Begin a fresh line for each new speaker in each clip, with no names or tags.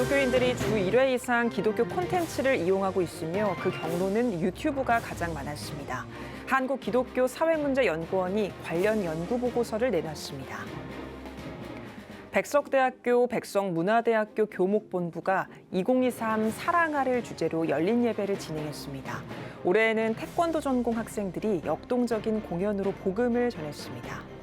기독교인들이 주 1회 이상 기독교 콘텐츠를 이용하고 있으며 그 경로는 유튜브가 가장 많았습니다. 한국기독교사회문제연구원이 관련 연구 보고서를 내놨습니다. 백석대학교 백석문화대학교 교목본부가 2023 사랑아를 주제로 열린 예배를 진행했습니다. 올해에는 태권도 전공 학생들이 역동적인 공연으로 복음을 전했습니다.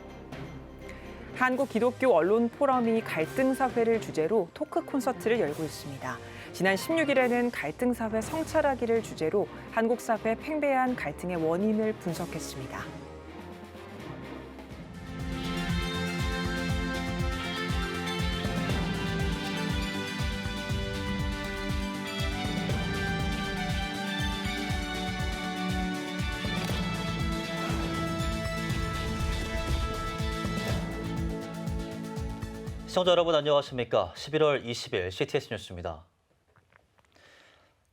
한국기독교언론포럼이 갈등사회를 주제로 토크 콘서트를 열고 있습니다. 지난 16일에는 갈등사회 성찰하기를 주제로 한국 사회 팽배한 갈등의 원인을 분석했습니다.
시청자 여러분 안녕하십니까? 11월 20일 CTS 뉴스입니다.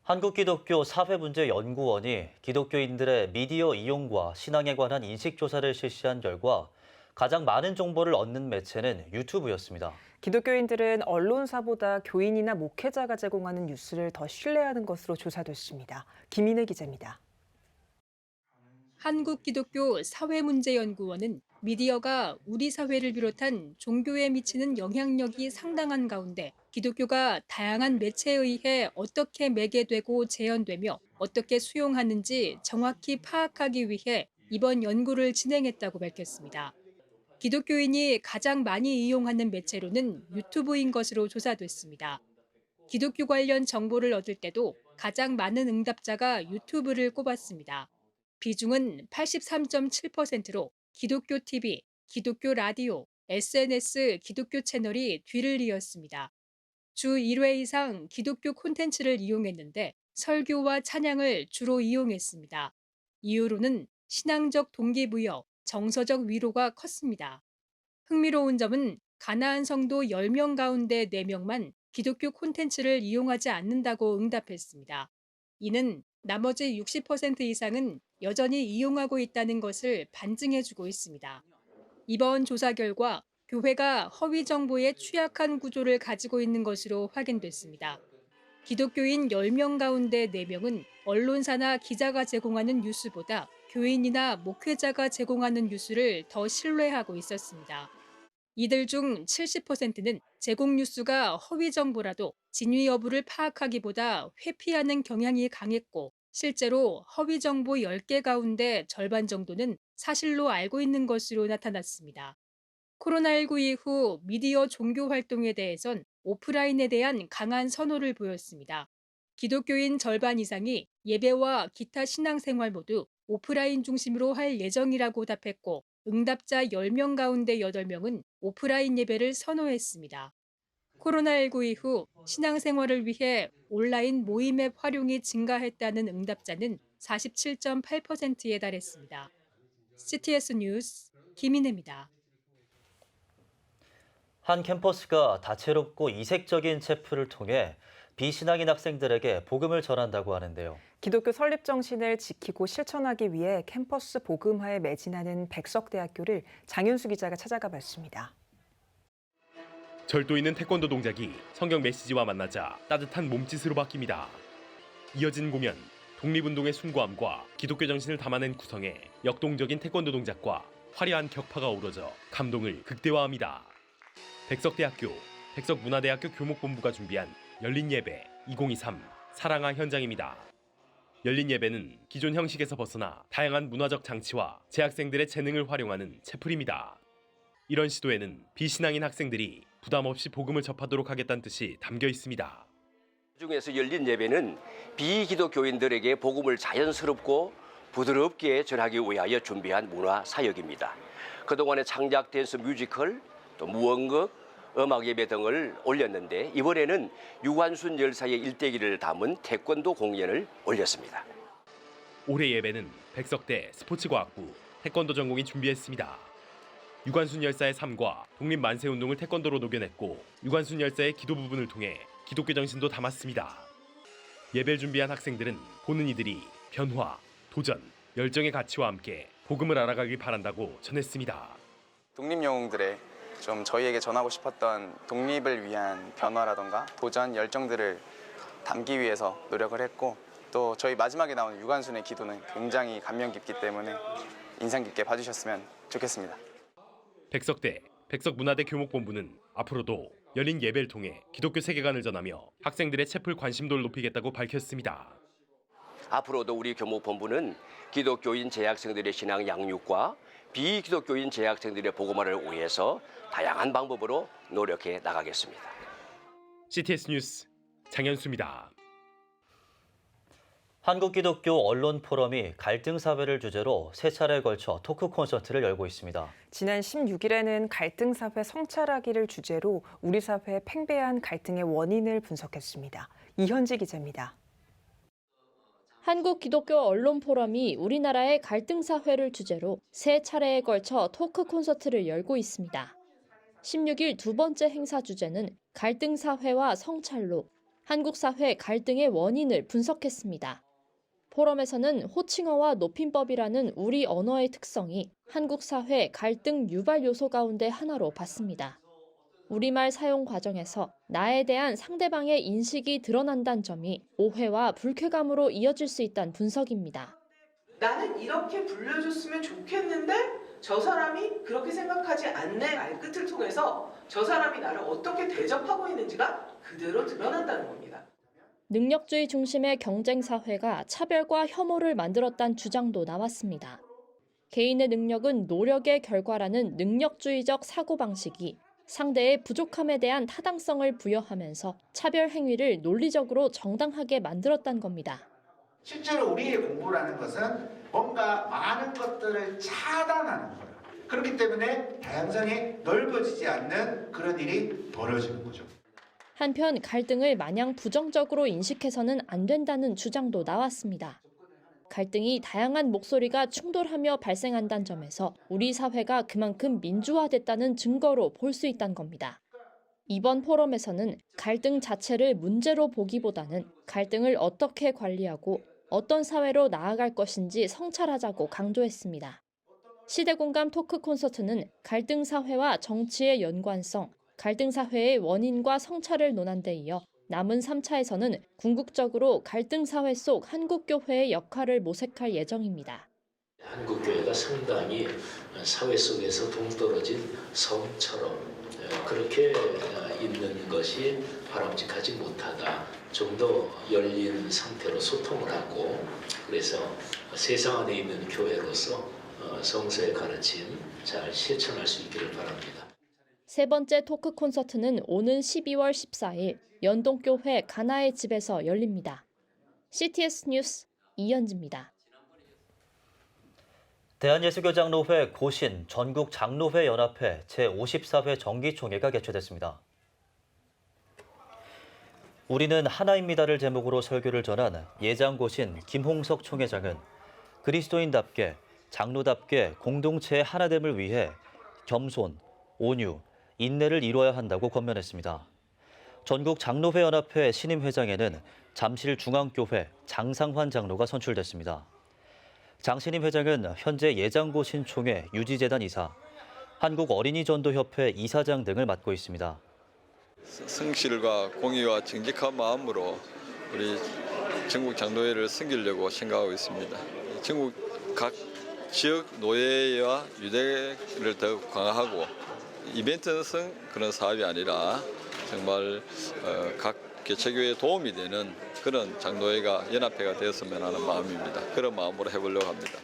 한국기독교사회문제연구원이 기독교인들의 미디어 이용과 신앙에 관한 인식조사를 실시한 결과 가장 많은 정보를 얻는 매체는 유튜브였습니다.
기독교인들은 언론사보다 교인이나 목회자가 제공하는 뉴스를 더 신뢰하는 것으로 조사됐습니다. 김인혜 기자입니다.
한국기독교사회문제연구원은 미디어가 우리 사회를 비롯한 종교에 미치는 영향력이 상당한 가운데 기독교가 다양한 매체에 의해 어떻게 매개되고 재현되며 어떻게 수용하는지 정확히 파악하기 위해 이번 연구를 진행했다고 밝혔습니다. 기독교인이 가장 많이 이용하는 매체로는 유튜브인 것으로 조사됐습니다. 기독교 관련 정보를 얻을 때도 가장 많은 응답자가 유튜브를 꼽았습니다. 비중은 83.7%로 기독교 TV, 기독교 라디오, SNS 기독교 채널이 뒤를 이었습니다. 주 1회 이상 기독교 콘텐츠를 이용했는데 설교와 찬양을 주로 이용했습니다. 이유로는 신앙적 동기부여, 정서적 위로가 컸습니다. 흥미로운 점은 가나안 성도 10명 가운데 4명만 기독교 콘텐츠를 이용하지 않는다고 응답했습니다. 이는 나머지 60% 이상은 여전히 이용하고 있다는 것을 반증해주고 있습니다. 이번 조사 결과 교회가 허위 정보에 취약한 구조를 가지고 있는 것으로 확인됐습니다. 기독교인 10명 가운데 4명은 언론사나 기자가 제공하는 뉴스보다 교인이나 목회자가 제공하는 뉴스를 더 신뢰하고 있었습니다. 이들 중 70%는 제공 뉴스가 허위 정보라도 진위 여부를 파악하기보다 회피하는 경향이 강했고 실제로 허위 정보 10개 가운데 절반 정도는 사실로 알고 있는 것으로 나타났습니다. 코로나19 이후 미디어 종교 활동에 대해선 오프라인에 대한 강한 선호를 보였습니다. 기독교인 절반 이상이 예배와 기타 신앙생활 모두 오프라인 중심으로 할 예정이라고 답했고 응답자 10명 가운데 8명은 오프라인 예배를 선호했습니다. 코로나19 이후 신앙생활을 위해 온라인 모임 앱 활용이 증가했다는 응답자는 47.8%에 달했습니다. CTS 뉴스 김인혜입니다.
한 캠퍼스가 다채롭고 이색적인 체프를 통해 비신앙인 학생들에게 복음을 전한다고 하는데요.
기독교 설립 정신을 지키고 실천하기 위해 캠퍼스 복음화에 매진하는 백석대학교를 장윤수 기자가 찾아가 봤습니다.
절도 있는 태권도 동작이 성경 메시지와 만나자 따뜻한 몸짓으로 바뀝니다. 이어진 공연, 독립운동의 숭고함과 기독교 정신을 담아낸 구성에 역동적인 태권도 동작과 화려한 격파가 어우러져 감동을 극대화합니다. 백석대학교, 백석문화대학교 교목본부가 준비한 열린 예배 2023 사랑아 현장입니다. 열린 예배는 기존 형식에서 벗어나 다양한 문화적 장치와 재학생들의 재능을 활용하는 채플입니다. 이런 시도에는 비신앙인 학생들이 부담 없이 복음을 접하도록 하겠다는 뜻이 담겨 있습니다.
중에서 열린 예배는 비기독교인들에게 복음을 자연스럽고 부드럽게 전하기 위하여 준비한 문화 사역입니다. 그동안에 창작 댄스 뮤지컬, 또 무언극, 음악 예배 등을 올렸는데 이번에는 유관순 열사의 일대기를 담은 태권도 공연을 올렸습니다.
올해 예배는 백석대 스포츠과학부 태권도 전공이 준비했습니다. 유관순 열사의 삶과 독립 만세 운동을 태권도로 녹여냈고 유관순 열사의 기도 부분을 통해 기독교 정신도 담았습니다. 예배를 준비한 학생들은 보는 이들이 변화, 도전, 열정의 가치와 함께 복음을 알아가길 바란다고 전했습니다.
독립 영웅들의 좀 저희에게 전하고 싶었던 독립을 위한 변화라던가 도전, 열정들을 담기 위해서 노력을 했고 또 저희 마지막에 나온 유관순의 기도는 굉장히 감명 깊기 때문에 인상 깊게 봐주셨으면 좋겠습니다.
백석대, 백석문화대 교목본부는 앞으로도 열린 예배를 통해 기독교 세계관을 전하며 학생들의 채플 관심도를 높이겠다고 밝혔습니다.
앞으로도 우리 교목본부는 기독교인 재학생들의 신앙 양육과 비기독교인 재학생들의 복음화를 위해서 다양한 방법으로 노력해 나가겠습니다.
CTS 뉴스 장현수입니다.
한국기독교 언론포럼이 갈등 사회를 주제로 세 차례에 걸쳐 토크 콘서트를 열고 있습니다.
지난 16일에는 갈등 사회 성찰하기를 주제로 우리 사회의 팽배한 갈등의 원인을 분석했습니다. 이현지 기자입니다.
한국기독교 언론포럼이 우리나라의 갈등 사회를 주제로 세 차례에 걸쳐 토크 콘서트를 열고 있습니다. 16일 두 번째 행사 주제는 갈등 사회와 성찰로 한국 사회 갈등의 원인을 분석했습니다. 포럼에서는 호칭어와 높임법이라는 우리 언어의 특성이 한국 사회 갈등 유발 요소 가운데 하나로 봤습니다. 우리말 사용 과정에서 나에 대한 상대방의 인식이 드러난다는 점이 오해와 불쾌감으로 이어질 수 있다는 분석입니다.
나는 이렇게 불려줬으면 좋겠는데 저 사람이 그렇게 생각하지 않네 말끝을 통해서 저 사람이 나를 어떻게 대접하고 있는지가 그대로 드러난다는 겁니다.
능력주의 중심의 경쟁 사회가 차별과 혐오를 만들었다는 주장도 나왔습니다. 개인의 능력은 노력의 결과라는 능력주의적 사고방식이 상대의 부족함에 대한 타당성을 부여하면서 차별 행위를 논리적으로 정당하게 만들었다는 겁니다.
실제로 우리의 공부라는 것은 뭔가 많은 것들을 차단하는 거예요. 그렇기 때문에 다양성이 넓어지지 않는 그런 일이 벌어지는 거죠.
한편 갈등을 마냥 부정적으로 인식해서는 안 된다는 주장도 나왔습니다. 갈등이 다양한 목소리가 충돌하며 발생한다는 점에서 우리 사회가 그만큼 민주화됐다는 증거로 볼 수 있다는 겁니다. 이번 포럼에서는 갈등 자체를 문제로 보기보다는 갈등을 어떻게 관리하고 어떤 사회로 나아갈 것인지 성찰하자고 강조했습니다. 시대공감 토크 콘서트는 갈등 사회와 정치의 연관성, 갈등 사회의 원인과 성찰을 논한 데 이어 남은 3차에서는 궁극적으로 갈등 사회 속 한국교회의 역할을 모색할 예정입니다.
한국교회가 상당히 사회 속에서 동떨어진 섬처럼 그렇게 있는 것이 바람직하지 못하다. 좀 더 열린 상태로 소통을 하고 그래서 세상 안에 있는 교회로서 성서의 가르침 잘 실천할 수 있기를 바랍니다.
세 번째 토크 콘서트는 오는 12월 14일 연동교회 가나의 집에서 열립니다. CTS 뉴스 이현지입니다.
대한예수교장로회 고신 전국장로회 연합회 제54회 정기총회가 개최됐습니다. 우리는 하나입니다를 제목으로 설교를 전한 예장고신 김홍석 총회장은 그리스도인답게 장로답게 공동체의 하나됨을 위해 겸손, 온유, 인내를 이루어야 한다고 권면했습니다. 전국장로회연합회 신임회장에는 잠실중앙교회 장상환 장로가 선출됐습니다. 장신임 회장은 현재 예장고신총회 유지재단 이사, 한국어린이전도협회 이사장 등을 맡고 있습니다.
성실과 공의와 정직한 마음으로 우리 전국 장로회를 섬기려고 생각하고 있습니다. 전국 각 지역 노예와 유대를 더 강화하고 이벤트성 그런 사업이 아니라 정말 각 개체교회에 도움이 되는 그런 장로회가 연합회가 되었으면 하는 마음입니다. 그런 마음으로 해보려고 합니다.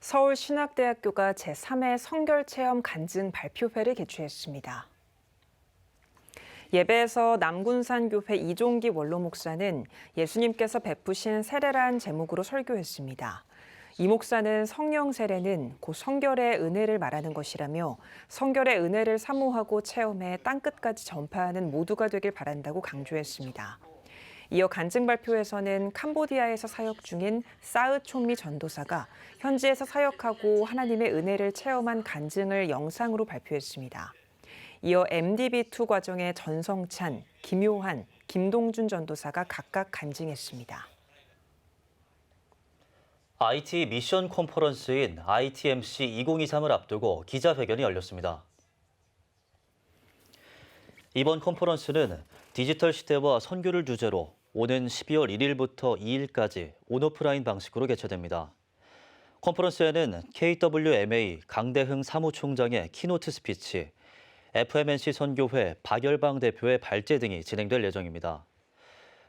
서울신학대학교가 제3회 성결체험 간증 발표회를 개최했습니다. 예배에서 남군산교회 이종기 원로 목사는 예수님께서 베푸신 세례란 제목으로 설교했습니다. 이 목사는 성령 세례는 곧 성결의 은혜를 말하는 것이라며 성결의 은혜를 사모하고 체험해 땅끝까지 전파하는 모두가 되길 바란다고 강조했습니다. 이어 간증 발표에서는 캄보디아에서 사역 중인 사으촌미 전도사가 현지에서 사역하고 하나님의 은혜를 체험한 간증을 영상으로 발표했습니다. 이어 MDB2 과정의 전성찬, 김효한, 김동준 전도사가 각각 간증했습니다.
IT 미션 컨퍼런스인 ITMC 2023을 앞두고 기자회견이 열렸습니다. 이번 컨퍼런스는 디지털 시대와 선교를 주제로 오는 12월 1일부터 2일까지 온오프라인 방식으로 개최됩니다. 컨퍼런스에는 KWMA 강대흥 사무총장의 키노트 스피치, FMNC 선교회 박열방 대표의 발제 등이 진행될 예정입니다.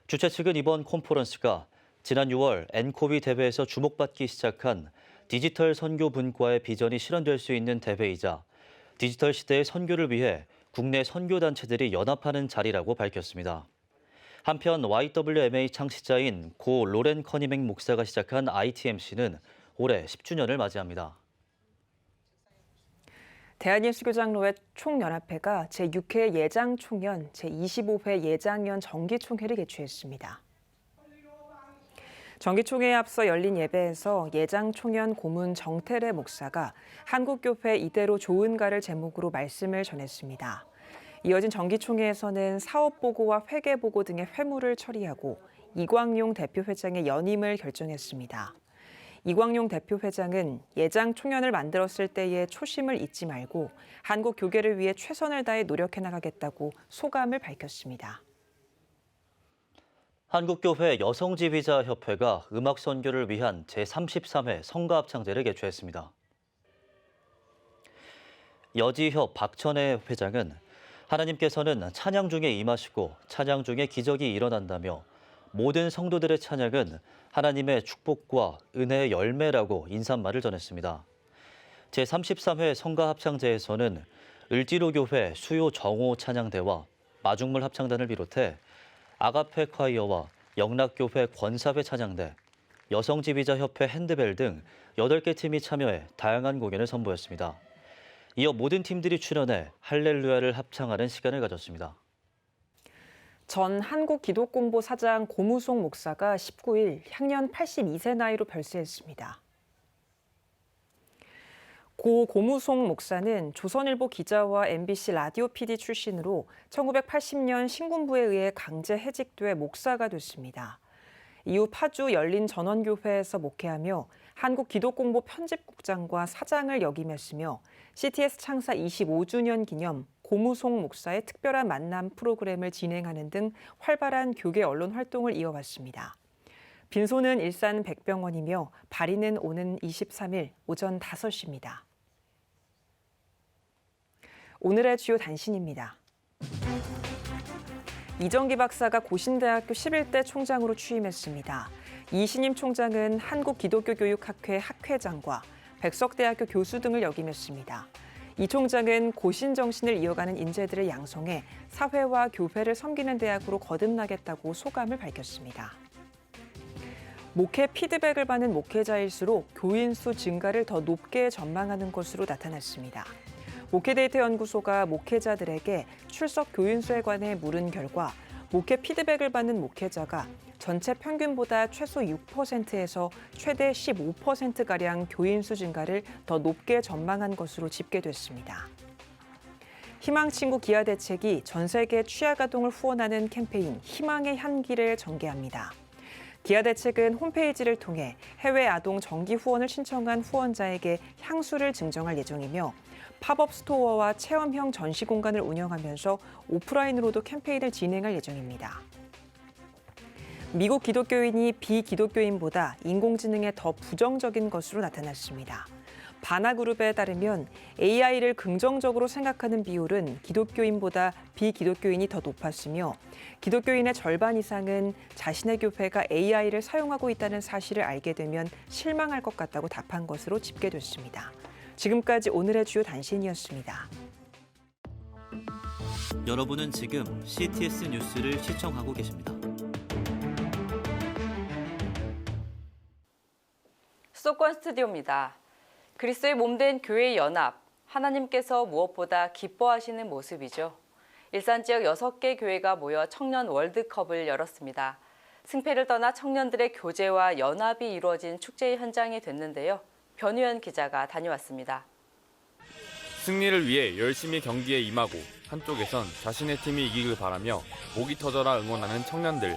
주최 측은 이번 컨퍼런스가 지난 6월 엔코비 대회에서 주목받기 시작한 디지털 선교 분과의 비전이 실현될 수 있는 대회이자 디지털 시대의 선교를 위해 국내 선교단체들이 연합하는 자리라고 밝혔습니다. 한편 YWMA 창시자인 고 로렌 커니맹 목사가 시작한 ITMC는 올해 10주년을 맞이합니다.
대한예수교장로회 총연합회가 제6회 예장총연, 제25회 예장연 정기총회를 개최했습니다. 정기총회에 앞서 열린 예배에서 예장총연 고문 정태래 목사가 한국교회 이대로 좋은가를 제목으로 말씀을 전했습니다. 이어진 정기총회에서는 사업보고와 회계보고 등의 회무를 처리하고 이광용 대표회장의 연임을 결정했습니다. 이광용 대표회장은 예장총연을 만들었을 때의 초심을 잊지 말고 한국 교계를 위해 최선을 다해 노력해 나가겠다고 소감을 밝혔습니다.
한국교회 여성지휘자협회가 음악 선교를 위한 제33회 성가합창제를 개최했습니다. 여지협 박천혜 회장은 하나님께서는 찬양 중에 임하시고 찬양 중에 기적이 일어난다며 모든 성도들의 찬양은 하나님의 축복과 은혜의 열매라고 인사말을 전했습니다. 제33회 성가합창제에서는 을지로교회 수요 정오 찬양대와 마중물 합창단을 비롯해 아가페 콰이어와 영락교회 권사회 찬양대, 여성지휘자협회 핸드벨 등 8개 팀이 참여해 다양한 공연을 선보였습니다. 이어 모든 팀들이 출연해 할렐루야를 합창하는 시간을 가졌습니다.
전 한국기독공보 사장 고무송 목사가 19일 향년 82세 나이로 별세했습니다. 고 고무송 목사는 조선일보 기자와 MBC 라디오 PD 출신으로 1980년 신군부에 의해 강제 해직돼 목사가 됐습니다. 이후 파주 열린전원교회에서 목회하며 한국기독공보 편집국장과 사장을 역임했으며 CTS 창사 25주년 기념 고무송 목사의 특별한 만남 프로그램을 진행하는 등 활발한 교계 언론 활동을 이어왔습니다. 빈소는 일산 백병원이며 발인은 오는 23일 오전 5시입니다. 오늘의 주요 단신입니다. 이정기 박사가 고신대학교 11대 총장으로 취임했습니다. 이 신임 총장은 한국기독교교육학회 학회장과 백석대학교 교수 등을 역임했습니다. 이 총장은 고신 정신을 이어가는 인재들을 양성해 사회와 교회를 섬기는 대학으로 거듭나겠다고 소감을 밝혔습니다. 목회 피드백을 받는 목회자일수록 교인 수 증가를 더 높게 전망하는 것으로 나타났습니다. 목회데이터 연구소가 목회자들에게 출석 교인 수에 관해 물은 결과 목회 피드백을 받는 목회자가 전체 평균보다 최소 6%에서 최대 15%가량 교인 수 증가를 더 높게 전망한 것으로 집계됐습니다. 희망친구 기아대책이 전 세계 취약아동을 후원하는 캠페인 희망의 향기를 전개합니다. 기아대책은 홈페이지를 통해 해외 아동 정기 후원을 신청한 후원자에게 향수를 증정할 예정이며 팝업 스토어와 체험형 전시 공간을 운영하면서 오프라인으로도 캠페인을 진행할 예정입니다. 미국 기독교인이 비기독교인보다 인공지능에 더 부정적인 것으로 나타났습니다. 바나그룹에 따르면 AI를 긍정적으로 생각하는 비율은 기독교인보다 비기독교인이 더 높았으며 기독교인의 절반 이상은 자신의 교회가 AI를 사용하고 있다는 사실을 알게 되면 실망할 것 같다고 답한 것으로 집계됐습니다. 지금까지 오늘의 주요 단신이었습니다.
여러분은 지금 CTS 뉴스를 시청하고 계십니다.
수도권 스튜디오입니다. 그리스도의 몸된 교회의 연합, 하나님께서 무엇보다 기뻐하시는 모습이죠. 일산 지역 6개 교회가 모여 청년 월드컵을 열었습니다. 승패를 떠나 청년들의 교제와 연합이 이루어진 축제의 현장이 됐는데요. 변우현 기자가 다녀왔습니다.
승리를 위해 열심히 경기에 임하고 한쪽에선 자신의 팀이 이기길 바라며 목이 터져라 응원하는 청년들.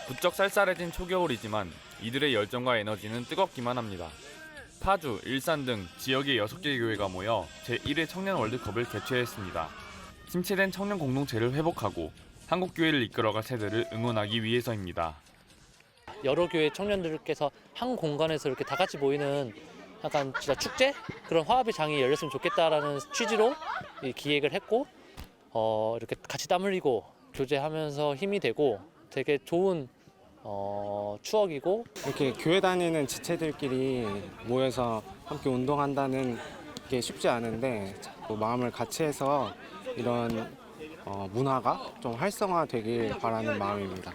부쩍 쌀쌀해진 초겨울이지만 이들의 열정과 에너지는 뜨겁기만 합니다. 파주, 일산 등 지역의 6개 교회가 모여 제1회 청년 월드컵을 개최했습니다. 침체된 청년 공동체를 회복하고 한국교회를 이끌어갈 세대를 응원하기 위해서입니다.
여러 교회 청년들께서 한 공간에서 이렇게 다 같이 모이는 약간 진짜 축제? 그런 화합의 장이 열렸으면 좋겠다라는 취지로 이 기획을 했고 이렇게 같이 땀 흘리고 교제하면서 힘이 되고 되게 좋은 추억이고
이렇게 교회 다니는 지체들끼리 모여서 함께 운동한다는 게 쉽지 않은데 자꾸 마음을 같이 해서 이런 문화가 좀 활성화되길 바라는 마음입니다.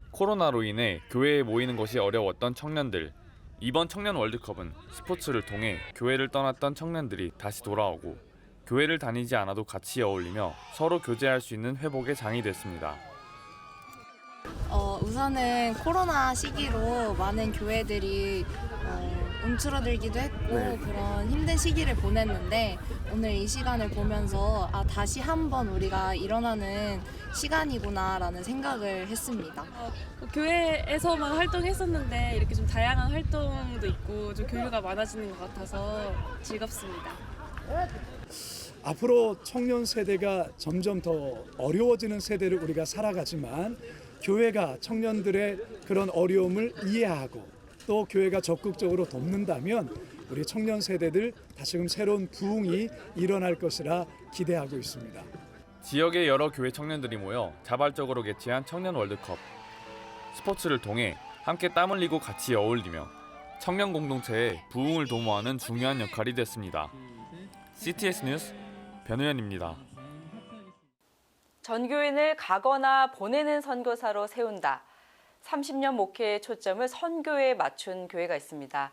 코로나로 인해 교회에 모이는 것이 어려웠던 청년들. 이번 청년 월드컵은 스포츠를 통해 교회를 떠났던 청년들이 다시 돌아오고 교회를 다니지 않아도 같이 어울리며 서로 교제할 수 있는 회복의 장이 됐습니다.
우선은 코로나 시기로 많은 교회들이 움츠러들기도 했고 그런 힘든 시기를 보냈는데 오늘 이 시간을 보면서 다시 한번 우리가 일어나는 시간이구나라는 생각을 했습니다.
교회에서만 활동했었는데 이렇게 좀 다양한 활동도 있고 좀 교류가 많아지는 것 같아서 즐겁습니다.
앞으로 청년 세대가 점점 더 어려워지는 세대를 우리가 살아가지만 교회가 청년들의 그런 어려움을 이해하고 또 교회가 적극적으로 돕는다면 우리 청년 세대들 다시금 새로운 부흥이 일어날 것이라 기대하고 있습니다.
지역의 여러 교회 청년들이 모여 자발적으로 개최한 청년 월드컵. 스포츠를 통해 함께 땀 흘리고 같이 어울리며 청년 공동체의 부흥을 도모하는 중요한 역할이 됐습니다. CTS 뉴스 변우현입니다.
전교인을 가거나 보내는 선교사로 세운다. 30년 목회의 초점을 선교에 맞춘 교회가 있습니다.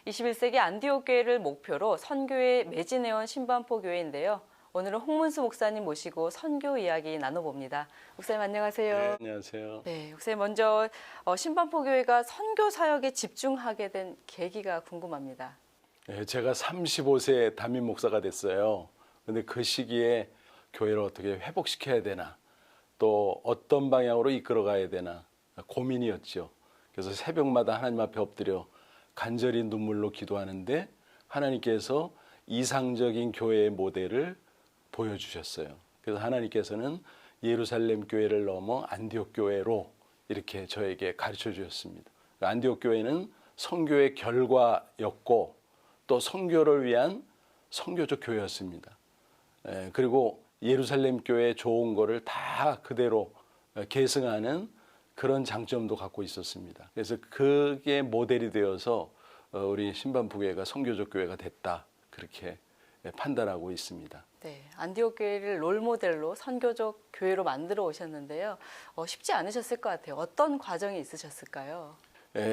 21세기 안디옥 교회를 목표로 선교에 매진해온 신반포 교회인데요. 오늘은 홍문수 목사님 모시고 선교 이야기 나눠봅니다. 목사님 안녕하세요.
네, 안녕하세요.
네, 목사님 먼저 신반포 교회가 선교 사역에 집중하게 된 계기가 궁금합니다.
네, 제가 35세 담임 목사가 됐어요. 근데 그 시기에 교회를 어떻게 회복시켜야 되나, 또 어떤 방향으로 이끌어가야 되나 고민이었죠. 그래서 새벽마다 하나님 앞에 엎드려 간절히 눈물로 기도하는데 하나님께서 이상적인 교회의 모델을 보여주셨어요. 그래서 하나님께서는 예루살렘 교회를 넘어 안디옥 교회로 이렇게 저에게 가르쳐 주셨습니다. 안디옥 교회는 선교의 결과였고 또 선교를 위한 선교적 교회였습니다. 그리고 예루살렘 교회의 좋은 거를 다 그대로 계승하는 그런 장점도 갖고 있었습니다. 그래서 그게 모델이 되어서 우리 신반포 교회가 선교적 교회가 됐다, 그렇게 판단하고 있습니다.
네, 안디옥 교회를 롤모델로 선교적 교회로 만들어 오셨는데요. 쉽지 않으셨을 것 같아요. 어떤 과정이 있으셨을까요?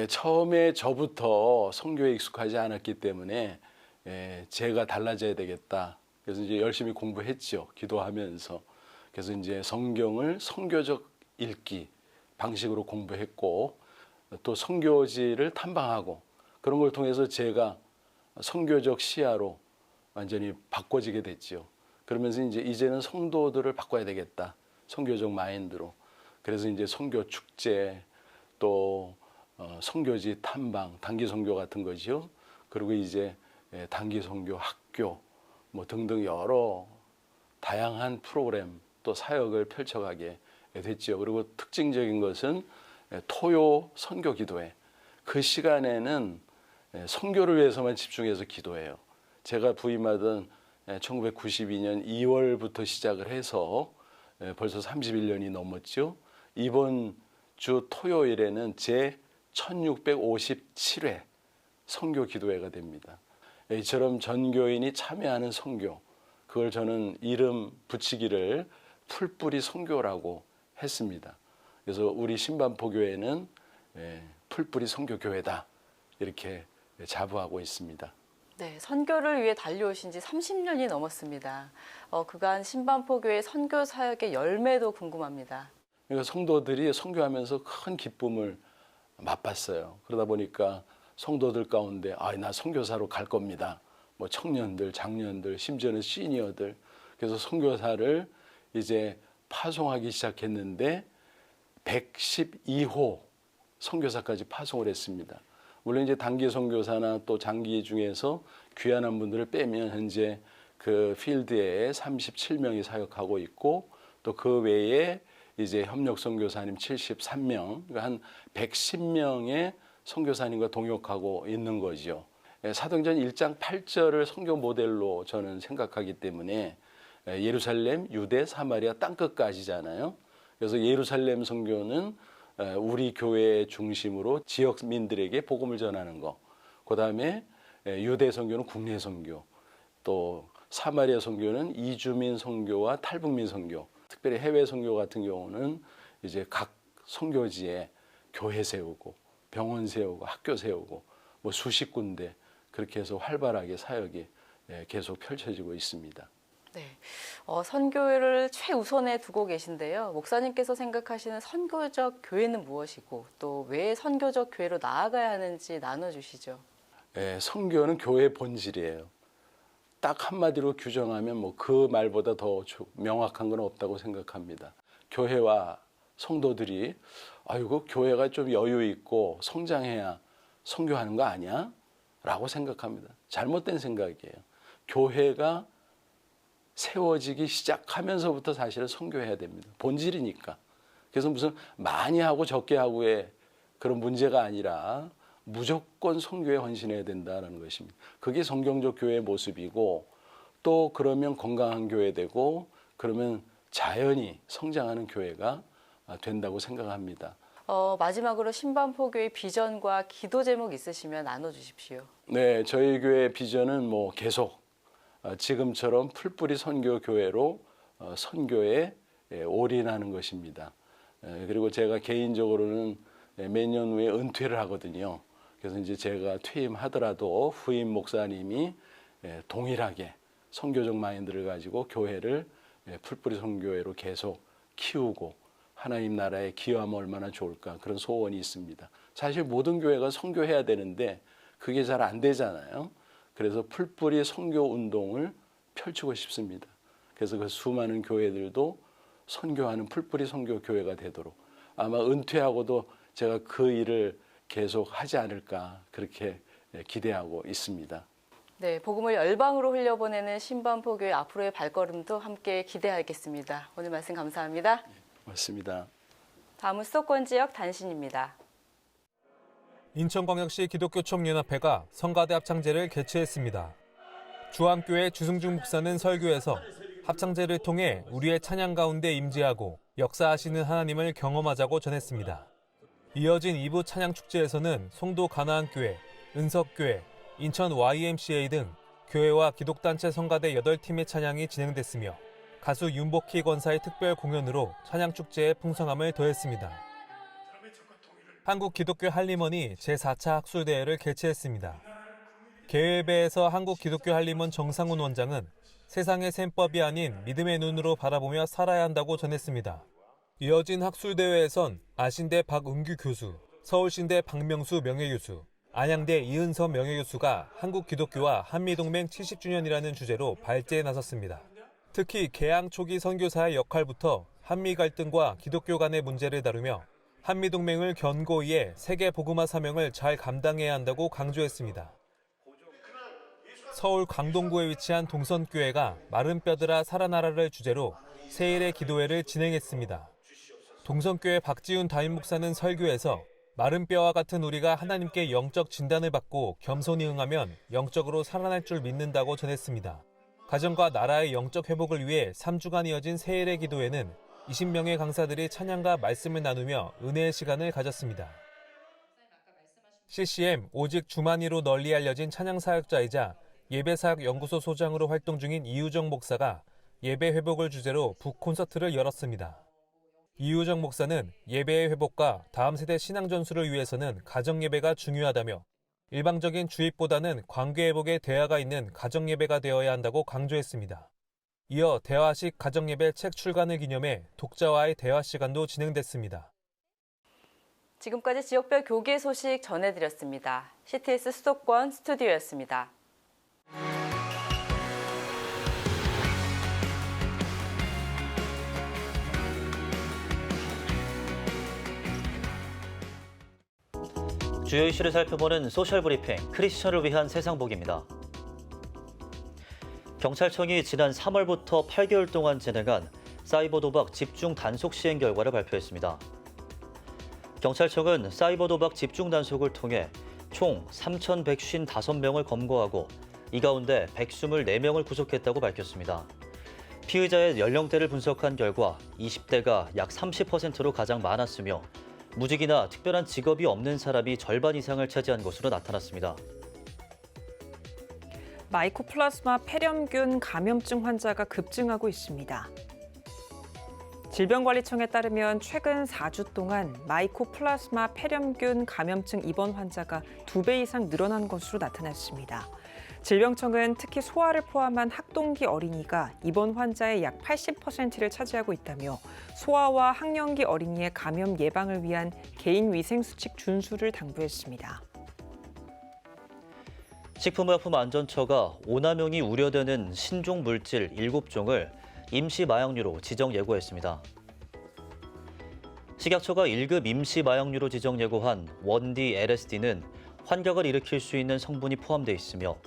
처음에 저부터 선교에 익숙하지 않았기 때문에 제가 달라져야 되겠다. 그래서 이제 열심히 공부했죠. 기도하면서. 그래서 이제 성경을 선교적 읽기 방식으로 공부했고 또 선교지를 탐방하고 그런 걸 통해서 제가 선교적 시야로 완전히 바꿔지게 됐죠. 그러면서 이제는 성도들을 바꿔야 되겠다. 선교적 마인드로. 그래서 이제 선교 축제 또 선교지 탐방, 단기 선교 같은 거죠. 그리고 이제 단기 선교 학교 뭐 등등 여러 다양한 프로그램 또 사역을 펼쳐가게 됐죠. 그리고 특징적인 것은 토요 선교 기도회. 그 시간에는 선교를 위해서만 집중해서 기도해요. 제가 부임하던 1992년 2월부터 시작을 해서 벌써 31년이 넘었죠. 이번 주 토요일에는 제 1657회 선교 기도회가 됩니다. 이처럼 전교인이 참여하는 선교, 그걸 저는 이름 붙이기를 풀뿌리 선교라고 했습니다. 그래서 우리 신반포 교회는 풀뿌리 선교 교회다, 이렇게 자부하고 있습니다.
네, 선교를 위해 달려오신 지 30년이 넘었습니다. 그간 신반포 교회 선교 사역의 열매도 궁금합니다.
그러니까 성도들이 선교하면서 큰 기쁨을 맛봤어요. 그러다 보니까 성도들 가운데 나 선교사로 갈 겁니다. 뭐 청년들, 장년들, 심지어는 시니어들. 그래서 선교사를 이제 파송하기 시작했는데 112호 선교사까지 파송을 했습니다. 물론 이제 단기 선교사나 또 장기 중에서 귀환한 분들을 빼면 현재 그 필드에 37명이 사역하고 있고 또 그 외에 이제 협력 선교사님 73명, 그러니까 한 110명의 선교사님과 동역하고 있는 거죠. 사도행전 1장 8절을 선교 모델로 저는 생각하기 때문에 예루살렘, 유대, 사마리아 땅끝까지잖아요. 그래서 예루살렘 선교는 우리 교회 중심으로 지역민들에게 복음을 전하는 거. 그다음에 유대 선교는 국내 선교. 또 사마리아 선교는 이주민 선교와 탈북민 선교. 특별히 해외 선교 같은 경우는 이제 각 선교지에 교회 세우고 병원 세우고 학교 세우고 뭐 수십 군데 그렇게 해서 활발하게 사역이 계속 펼쳐지고 있습니다.
네, 선교를 최우선에 두고 계신데요. 목사님께서 생각하시는 선교적 교회는 무엇이고 또 왜 선교적 교회로 나아가야 하는지 나눠주시죠.
선교는 교회의 본질이에요. 딱 한마디로 규정하면 뭐 그 말보다 더 명확한 건 없다고 생각합니다. 교회와 성도들이 아이고 교회가 좀 여유 있고 성장해야 선교하는 거 아니야? 라고 생각합니다. 잘못된 생각이에요. 교회가 세워지기 시작하면서부터 사실은 선교해야 됩니다. 본질이니까. 그래서 무슨 많이 하고 적게 하고의 그런 문제가 아니라 무조건 선교에 헌신해야 된다는 것입니다. 그게 성경적 교회의 모습이고 또 그러면 건강한 교회 되고 그러면 자연히 성장하는 교회가 된다고 생각합니다.
마지막으로 신반포교회 비전과 기도 제목 있으시면 나눠주십시오.
네, 저희 교회 비전은 뭐 계속 지금처럼 풀뿌리 선교교회로 선교에 올인하는 것입니다. 그리고 제가 개인적으로는 몇 년 후에 은퇴를 하거든요. 그래서 이제 제가 퇴임하더라도 후임 목사님이 동일하게 선교적 마인드를 가지고 교회를 풀뿌리 선교회로 계속 키우고 하나님 나라에 기여하면 얼마나 좋을까 그런 소원이 있습니다. 사실 모든 교회가 선교해야 되는데 그게 잘 안 되잖아요. 그래서 풀뿌리 선교 운동을 펼치고 싶습니다. 그래서 그 수많은 교회들도 선교하는 풀뿌리 선교 교회가 되도록 아마 은퇴하고도 제가 그 일을 계속 하지 않을까 그렇게 기대하고 있습니다.
네, 복음을 열방으로 흘려보내는 신반포교회 앞으로의 발걸음도 함께 기대하겠습니다. 오늘 말씀 감사합니다.
맞습니다.
다음은 수도권 지역 단신입니다.
인천광역시 기독교총연합회가 성가대 합창제를 개최했습니다. 주한교회 주승중 목사는 설교에서 합창제를 통해 우리의 찬양 가운데 임재하고 역사하시는 하나님을 경험하자고 전했습니다. 이어진 2부 찬양축제에서는 송도 가나안교회, 은석교회, 인천 YMCA 등 교회와 기독단체 성가대 8팀의 찬양이 진행됐으며 가수 윤복희 권사의 특별 공연으로 찬양축제의 풍성함을 더했습니다. 한국기독교 한림원이 제4차 학술대회를 개최했습니다. 개회배에서 한국기독교 한림원 정상훈 원장은 세상의 셈법이 아닌 믿음의 눈으로 바라보며 살아야 한다고 전했습니다. 이어진 학술대회에선 아신대 박은규 교수, 서울신대 박명수 명예교수, 안양대 이은섭 명예교수가 한국기독교와 한미동맹 70주년이라는 주제로 발제에 나섰습니다. 특히 개항 초기 선교사의 역할부터 한미 갈등과 기독교 간의 문제를 다루며 한미동맹을 견고히 해 세계 복음화 사명을 잘 감당해야 한다고 강조했습니다. 서울 강동구에 위치한 동선교회가 마른 뼈들아 살아나라를 주제로 세일의 기도회를 진행했습니다. 동선교회 박지훈 담임 목사는 설교에서 마른 뼈와 같은 우리가 하나님께 영적 진단을 받고 겸손히 응하면 영적으로 살아날 줄 믿는다고 전했습니다. 가정과 나라의 영적 회복을 위해 3주간 이어진 세일의 기도회는 20명의 강사들이 찬양과 말씀을 나누며 은혜의 시간을 가졌습니다. CCM 오직 주만이로 널리 알려진 찬양사역자이자 예배사역연구소 소장으로 활동 중인 이우정 목사가 예배 회복을 주제로 북콘서트를 열었습니다. 이우정 목사는 예배의 회복과 다음 세대 신앙 전수를 위해서는 가정예배가 중요하다며 일방적인 주입보다는 관계회복의 대화가 있는 가정예배가 되어야 한다고 강조했습니다. 이어 대화식 가정예배 책 출간을 기념해 독자와의 대화 시간도 진행됐습니다.
지금까지 지역별 교계 소식 전해드렸습니다. CTS 수도권 스튜디오였습니다.
주요 이슈를 살펴보는 소셜 브리핑 크리스천을 위한 세상복입니다. 경찰청이 지난 3월부터 8개월 동안 진행한 사이버 도박 집중 단속 시행 결과를 발표했습니다. 경찰청은 사이버 도박 집중 단속을 통해 총 3,155명을 검거하고 이 가운데 124명을 구속했다고 밝혔습니다. 피의자의 연령대를 분석한 결과 20대가 약 30%로 가장 많았으며 무직이나 특별한 직업이 없는 사람이 절반 이상을 차지한 것으로 나타났습니다.
마이코플라스마 폐렴균 감염증 환자가 급증하고 있습니다. 질병관리청에 따르면 최근 4주 동안 마이코플라스마 폐렴균 감염증 입원 환자가 2배 이상 늘어난 것으로 나타났습니다. 질병청은 특히 소아를 포함한 학동기 어린이가 입원 환자의 약 80%를 차지하고 있다며 소아와 학령기 어린이의 감염 예방을 위한 개인위생수칙 준수를 당부했습니다.
식품의약품안전처가 오남용이 우려되는 신종 물질 7종을 임시 마약류로 지정 예고했습니다. 식약처가 1급 임시 마약류로 지정 예고한 1D LSD는 환각을 일으킬 수 있는 성분이 포함되어 있으며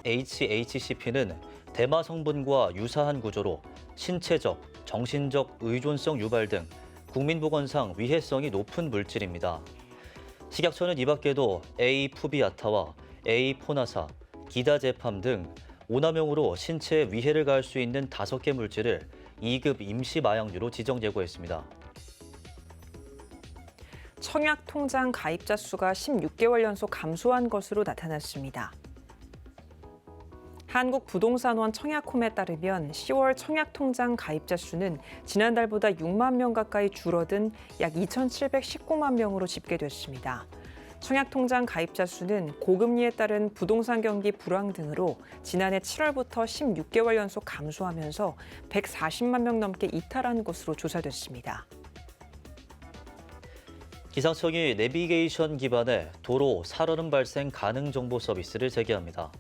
HHCP는 대마 성분과 유사한 구조로 신체적, 정신적 의존성 유발 등 국민보건상 위해성이 높은 물질입니다. 식약처는 이 밖에도 A-푸비아타와 A-포나사, 기다제팜 등 오남용으로 신체에 위해를 가할 수 있는 5개 물질을 2급 임시 마약류로 지정 예고했습니다.
청약통장 가입자 수가 16개월 연속 감소한 것으로 나타났습니다. 한국부동산원 청약홈에 따르면 10월 청약통장 가입자 수는 지난달보다 6만 명 가까이 줄어든 약 2,719만 명으로 집계됐습니다. 청약통장 가입자 수는 고금리에 따른 부동산 경기 불황 등으로 지난해 7월부터 16개월 연속 감소하면서 140만 명 넘게 이탈한 것으로 조사됐습니다.
기상청이 내비게이션 기반의 도로 살얼음 발생 가능 정보 서비스를 제기합니다.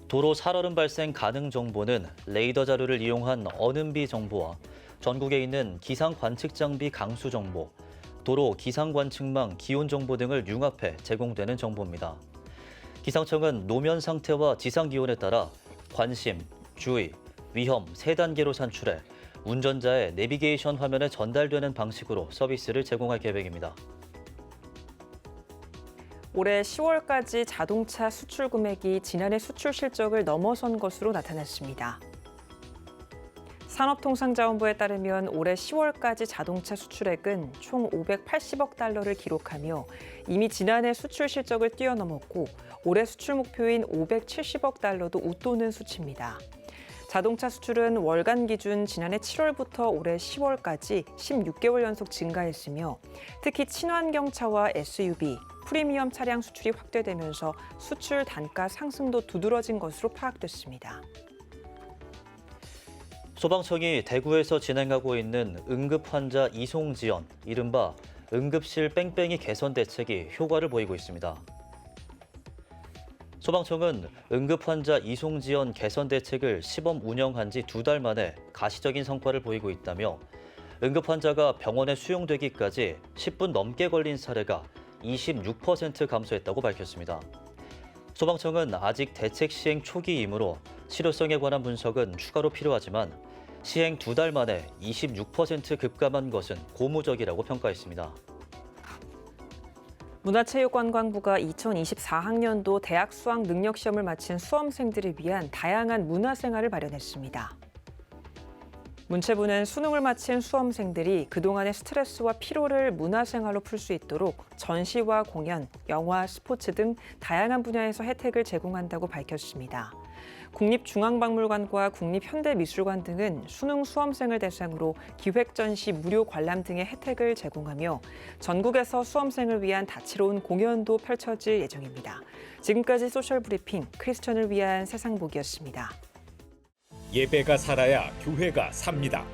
도로 살얼음 발생 가능 정보는 레이더 자료를 이용한 언음비 정보와 전국에 있는 기상 관측 장비 강수 정보, 도로 기상 관측망 기온 정보 등을 융합해 제공되는 정보입니다. 기상청은 노면 상태와 지상 기온에 따라 관심, 주의, 위험 3단계로 산출해 운전자의 내비게이션 화면에 전달되는 방식으로 서비스를 제공할 계획입니다.
올해 10월까지 자동차 수출 금액이 지난해 수출 실적을 넘어선 것으로 나타났습니다. 산업통상자원부에 따르면 올해 10월까지 자동차 수출액은 총 580억 달러를 기록하며 이미 지난해 수출 실적을 뛰어넘었고 올해 수출 목표인 570억 달러도 웃도는 수치입니다. 자동차 수출은 월간 기준 지난해 7월부터 올해 10월까지 16개월 연속 증가했으며 특히 친환경차와 SUV, 프리미엄 차량 수출이 확대되면서 수출 단가 상승도 두드러진 것으로 파악됐습니다.
소방청이 대구에서 진행하고 있는 응급환자 이송 지원, 이른바 응급실 뺑뺑이 개선 대책이 효과를 보이고 있습니다. 소방청은 응급환자 이송 지원 개선 대책을 시범 운영한 지 2달 만에 가시적인 성과를 보이고 있다며 응급환자가 병원에 수용되기까지 10분 넘게 걸린 사례가 26% 감소했다고 밝혔습니다. 소방청은 아직 대책 시행 초기이므로 실효성에 관한 분석은 추가로 필요하지만 시행 2달 만에 26% 급감한 것은 고무적이라고 평가했습니다.
문화체육관광부가 2024학년도 대학 수학 능력 시험을 마친 수험생들을 위한 다양한 문화생활을 마련했습니다. 문체부는 수능을 마친 수험생들이 그동안의 스트레스와 피로를 문화생활로 풀 수 있도록 전시와 공연, 영화, 스포츠 등 다양한 분야에서 혜택을 제공한다고 밝혔습니다. 국립중앙박물관과 국립현대미술관 등은 수능 수험생을 대상으로 기획전시 무료 관람 등의 혜택을 제공하며 전국에서 수험생을 위한 다채로운 공연도 펼쳐질 예정입니다. 지금까지 소셜브리핑 크리스천을 위한 세상복이었습니다.
예배가 살아야 교회가 삽니다.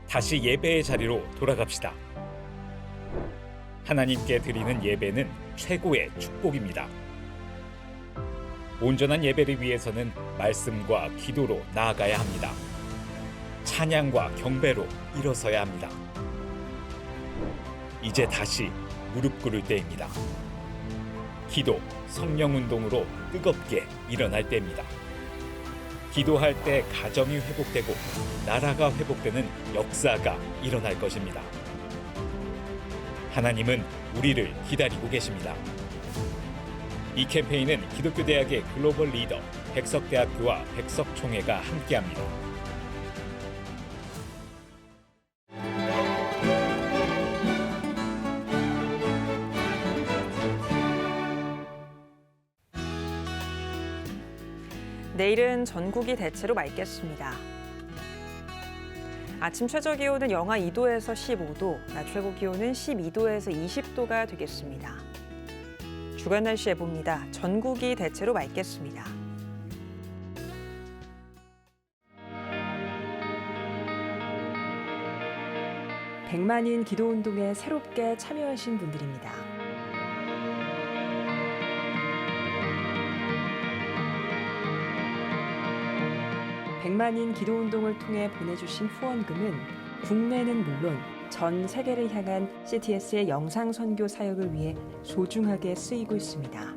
다시 예배의 자리로 돌아갑시다. 하나님께 드리는 예배는 최고의 축복입니다. 온전한 예배를 위해서는 말씀과 기도로 나아가야 합니다. 찬양과 경배로 일어서야 합니다. 이제 다시 무릎 꿇을 때입니다. 기도, 성령운동으로 뜨겁게 일어날 때입니다. 기도할 때 가정이 회복되고 나라가 회복되는 역사가 일어날 것입니다. 하나님은 우리를 기다리고 계십니다. 이 캠페인은 기독교대학의 글로벌 리더 백석대학교와 백석총회가 함께합니다.
내일은 전국이 대체로 맑겠습니다. 아침 최저 기온은 영하 2도에서 15도, 낮 최고 기온은 12도에서 20도가 되겠습니다. 주간 날씨 예보입니다. 전국이 대체로 맑겠습니다. 백만인 기도운동에 새롭게 참여하신 분들입니다. 백만인 기도운동을 통해 보내주신 후원금은 국내는 물론 전 세계를 향한 CTS의 영상 선교 사역을 위해 소중하게 쓰이고 있습니다.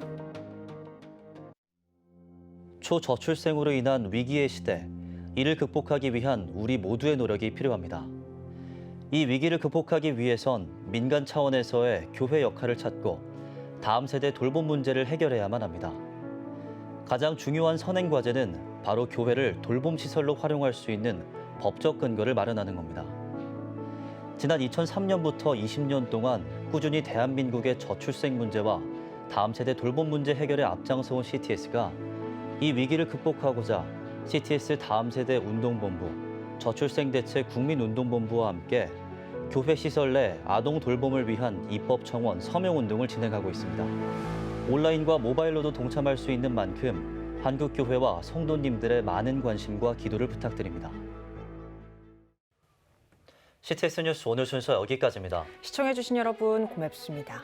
초저출생으로 인한 위기의 시대, 이를 극복하기 위한 우리 모두의 노력이 필요합니다. 이 위기를 극복하기 위해선 민간 차원에서의 교회 역할을 찾고 다음 세대 돌봄 문제를 해결해야만 합니다. 가장 중요한 선행 과제는 바로 교회를 돌봄 시설로 활용할 수 있는 법적 근거를 마련하는 겁니다. 지난 2003년부터 20년 동안 꾸준히 대한민국의 저출생 문제와 다음 세대 돌봄 문제 해결에 앞장서온 CTS가 이 위기를 극복하고자 CTS 다음 세대 운동본부, 저출생 대책 국민운동본부와 함께 교회 시설 내 아동 돌봄을 위한 입법 청원 서명 운동을 진행하고 있습니다. 온라인과 모바일로도 동참할 수 있는 만큼 한국교회와 성도님들의 많은 관심과 기도를 부탁드립니다. CTS 뉴스 오늘 순서 여기까지입니다.
시청해주신 여러분 고맙습니다.